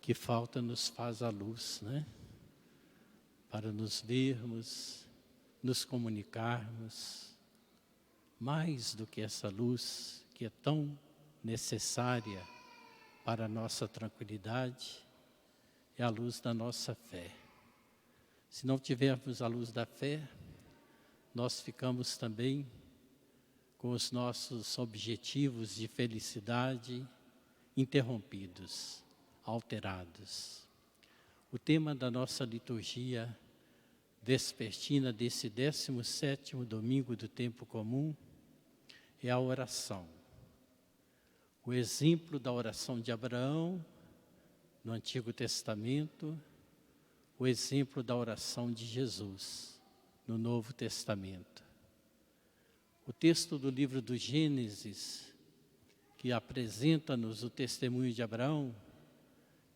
que falta nos faz a luz, né? Para nos vermos, nos comunicarmos. Mais do que essa luz que é tão necessária para a nossa tranquilidade, é a luz da nossa fé. Se não tivermos a luz da fé, nós ficamos também com os nossos objetivos de felicidade interrompidos, alterados. O tema da nossa liturgia vespertina desse 17º domingo do tempo comum é a oração. O exemplo da oração de Abraão no Antigo Testamento, o exemplo da oração de Jesus no Novo Testamento. O texto do livro do Gênesis, que apresenta-nos o testemunho de Abraão,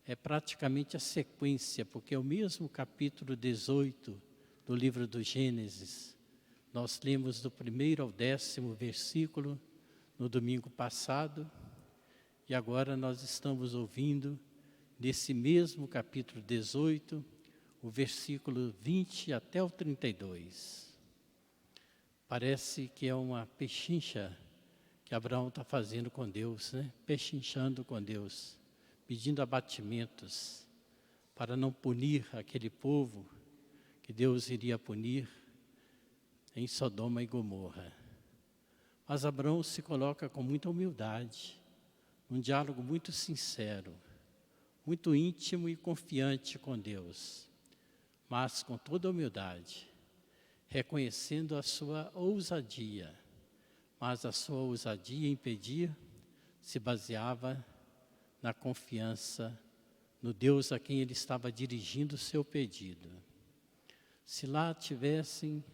é praticamente a sequência, porque é o mesmo capítulo 18 do livro do Gênesis. Nós lemos do 1º ao 10º versículo no domingo passado, e agora nós estamos ouvindo, nesse mesmo capítulo 18, o versículo 20 até o 32. Parece que é uma pechincha que Abraão está fazendo com Deus, né? Pechinchando com Deus, pedindo abatimentos para não punir aquele povo que Deus iria punir em Sodoma e Gomorra. Mas Abraão se coloca com muita humildade, um diálogo muito sincero, muito íntimo e confiante com Deus, mas com toda humildade, reconhecendo a sua ousadia, mas a sua ousadia em pedir se baseava na confiança no Deus a quem ele estava dirigindo o seu pedido. Se lá tivessem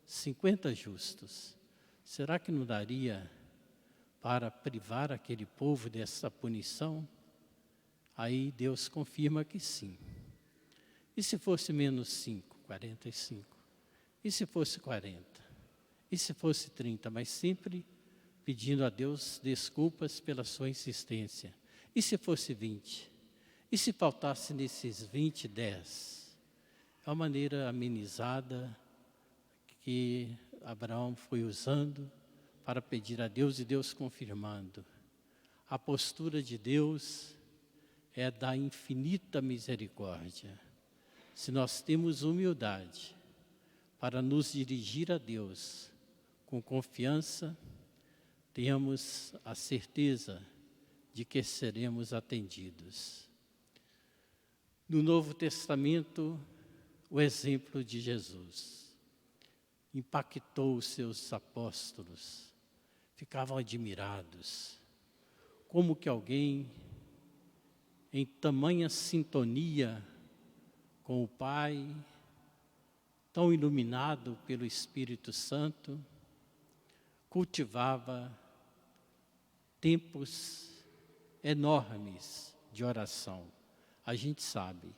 50 justos, será que não daria para privar aquele povo dessa punição? Aí Deus confirma que sim. E se fosse menos 5, 45? E se fosse 40? E se fosse 30? Mas sempre pedindo a Deus desculpas pela sua insistência. E se fosse 20? E se faltasse nesses 20, 10? É uma maneira amenizada que Abraão foi usando para pedir a Deus e Deus confirmando. A postura de Deus é da infinita misericórdia. Se nós temos humildade para nos dirigir a Deus com confiança, tenhamos a certeza de que seremos atendidos. No Novo Testamento, o exemplo de Jesus impactou os seus apóstolos, ficavam admirados. Como que alguém em tamanha sintonia com o Pai, tão iluminado pelo Espírito Santo, cultivava tempos enormes de oração. A gente sabe.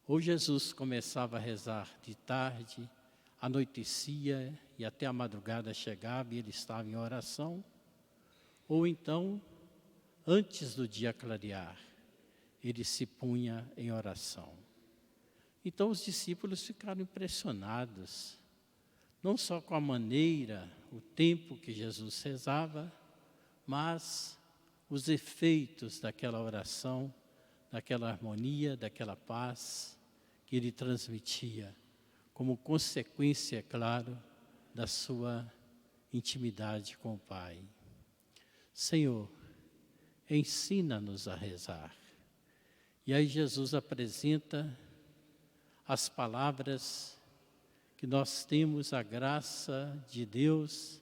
Ou Jesus começava a rezar de tarde, anoitecia e até a madrugada chegava e ele estava em oração, ou então, antes do dia clarear, ele se punha em oração. Então os discípulos ficaram impressionados, não só com a maneira, o tempo que Jesus rezava, mas os efeitos daquela oração, daquela harmonia, daquela paz que ele transmitia, como consequência, é claro, da sua intimidade com o Pai. Senhor, ensina-nos a rezar. E aí Jesus apresenta as palavras que nós temos a graça de Deus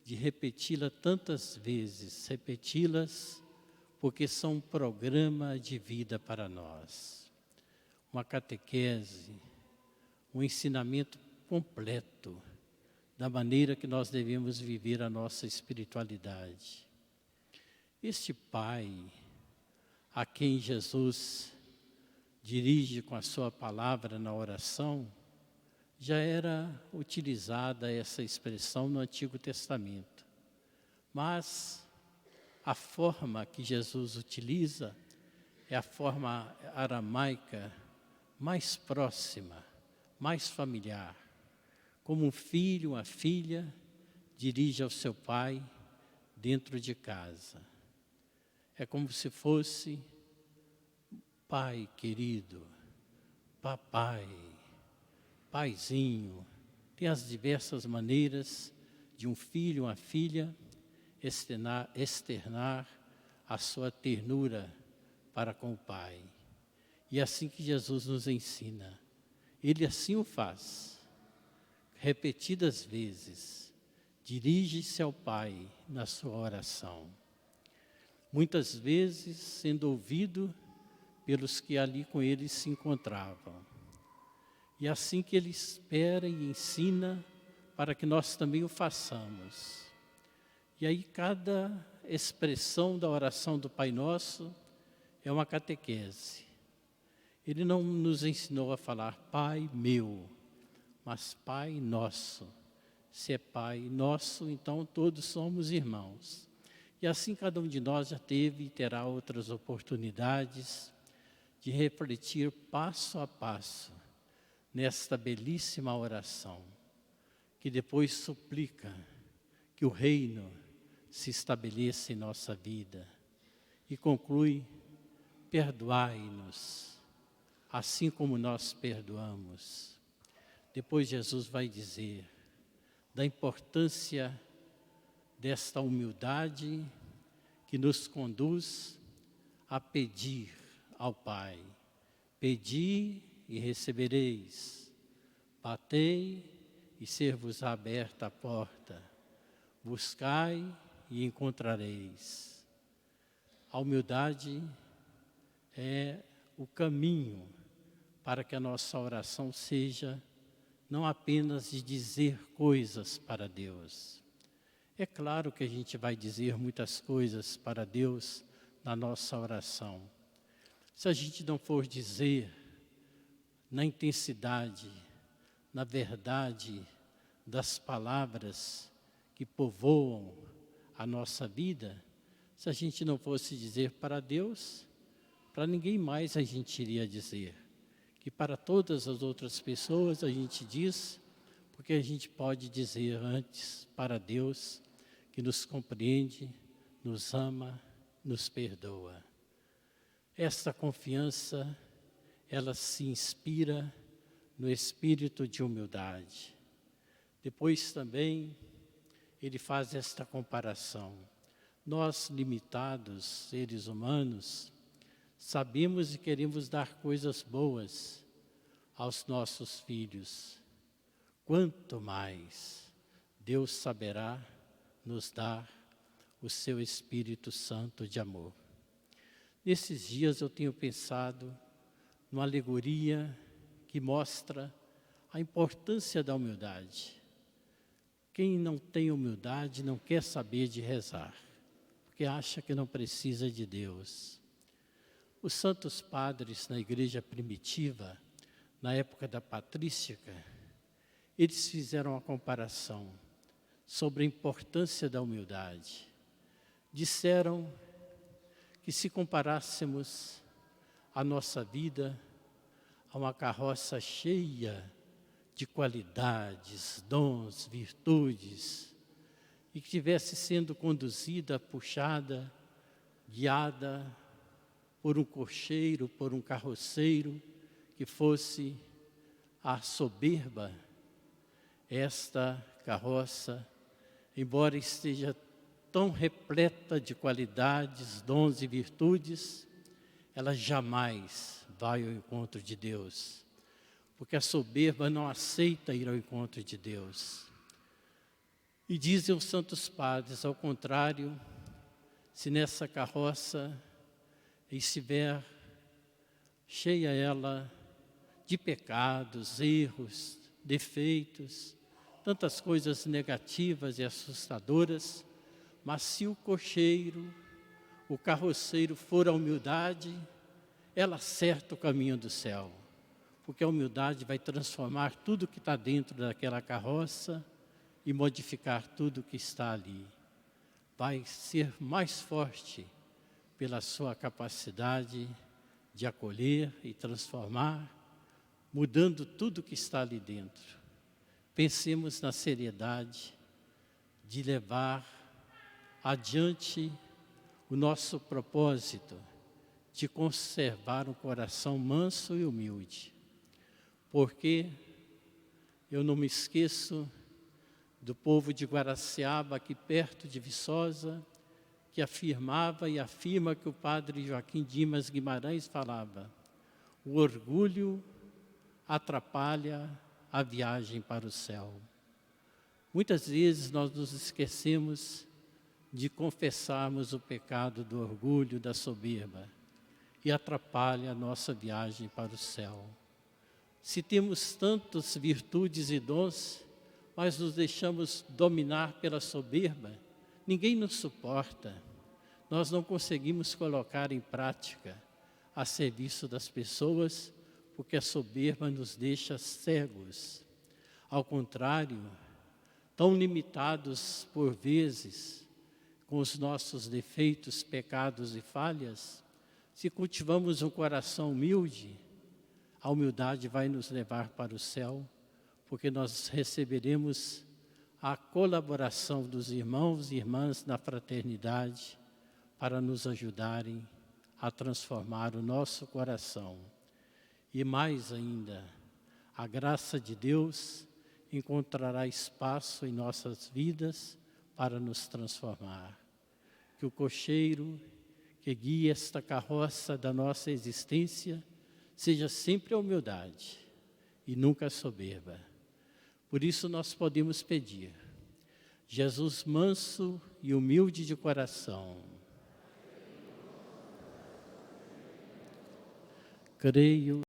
de repeti-las tantas vezes, repeti-las porque são um programa de vida para nós. Uma catequese, um ensinamento completo da maneira que nós devemos viver a nossa espiritualidade. Este Pai, a quem Jesus dirige com a sua palavra na oração, já era utilizada essa expressão no Antigo Testamento. Mas a forma que Jesus utiliza é a forma aramaica mais próxima, mais familiar. Como um filho, uma filha, dirige ao seu pai dentro de casa. É como se fosse pai querido, papai, paizinho. Tem as diversas maneiras de um filho, uma filha, externar a sua ternura para com o pai. E é assim que Jesus nos ensina. Ele assim o faz, repetidas vezes. Dirige-se ao Pai na sua oração. Muitas vezes sendo ouvido pelos que ali com ele se encontravam. E é assim que ele espera e ensina para que nós também o façamos. E aí cada expressão da oração do Pai Nosso é uma catequese. Ele não nos ensinou a falar Pai meu, mas Pai Nosso. Se é Pai Nosso, então todos somos irmãos. E assim cada um de nós já teve e terá outras oportunidades de refletir passo a passo nesta belíssima oração, que depois suplica que o reino se estabeleça em nossa vida. E conclui, perdoai-nos, assim como nós perdoamos. Depois Jesus vai dizer da importância desta humildade que nos conduz a pedir ao Pai. Pedi e recebereis, batei e ser-vos-á aberta a porta, buscai e encontrareis. A humildade é o caminho para que a nossa oração seja não apenas de dizer coisas para Deus. É claro que a gente vai dizer muitas coisas para Deus na nossa oração. Se a gente não for dizer na intensidade, na verdade das palavras que povoam a nossa vida, se a gente não fosse dizer para Deus, para ninguém mais a gente iria dizer. Que para todas as outras pessoas a gente diz, porque a gente pode dizer antes para Deus, que nos compreende, nos ama, nos perdoa. Esta confiança, ela se inspira no espírito de humildade. Depois também, ele faz esta comparação. Nós, limitados, seres humanos, sabemos e queremos dar coisas boas aos nossos filhos. Quanto mais Deus saberá nos dar o seu Espírito Santo de amor. Nesses dias eu tenho pensado numa alegoria que mostra a importância da humildade. Quem não tem humildade não quer saber de rezar, porque acha que não precisa de Deus. Os santos padres na igreja primitiva, na época da patrística, eles fizeram a comparação sobre a importância da humildade. Disseram que se comparássemos a nossa vida a uma carroça cheia de qualidades, dons, virtudes, e que estivesse sendo conduzida, puxada, guiada por um cocheiro, por um carroceiro, que fosse a soberba, esta carroça, embora esteja tão repleta de qualidades, dons e virtudes, ela jamais vai ao encontro de Deus, porque a soberba não aceita ir ao encontro de Deus. E dizem os santos padres, ao contrário, se nessa carroça estiver cheia ela de pecados, erros, defeitos, tantas coisas negativas e assustadoras, mas se o cocheiro, o carroceiro for a humildade, ela acerta o caminho do céu, porque a humildade vai transformar tudo que está dentro daquela carroça e modificar tudo que está ali. Vai ser mais forte pela sua capacidade de acolher e transformar, mudando tudo que está ali dentro. Pensemos na seriedade de levar adiante o nosso propósito de conservar um coração manso e humilde. Porque eu não me esqueço do povo de Guaraciaba, aqui perto de Viçosa, que afirmava e afirma que o padre Joaquim Dimas Guimarães falava: o orgulho atrapalha a viagem para o céu. Muitas vezes nós nos esquecemos de confessarmos o pecado do orgulho, da soberba, e atrapalha a nossa viagem para o céu. Se temos tantas virtudes e dons, mas nos deixamos dominar pela soberba, ninguém nos suporta. Nós não conseguimos colocar em prática a serviço das pessoas, porque a soberba nos deixa cegos. Ao contrário, tão limitados por vezes com os nossos defeitos, pecados e falhas, se cultivamos um coração humilde, a humildade vai nos levar para o céu, porque nós receberemos a colaboração dos irmãos e irmãs na fraternidade para nos ajudarem a transformar o nosso coração. E mais ainda, a graça de Deus encontrará espaço em nossas vidas para nos transformar. Que o cocheiro que guie esta carroça da nossa existência seja sempre a humildade e nunca a soberba. Por isso nós podemos pedir: Jesus manso e humilde de coração, creio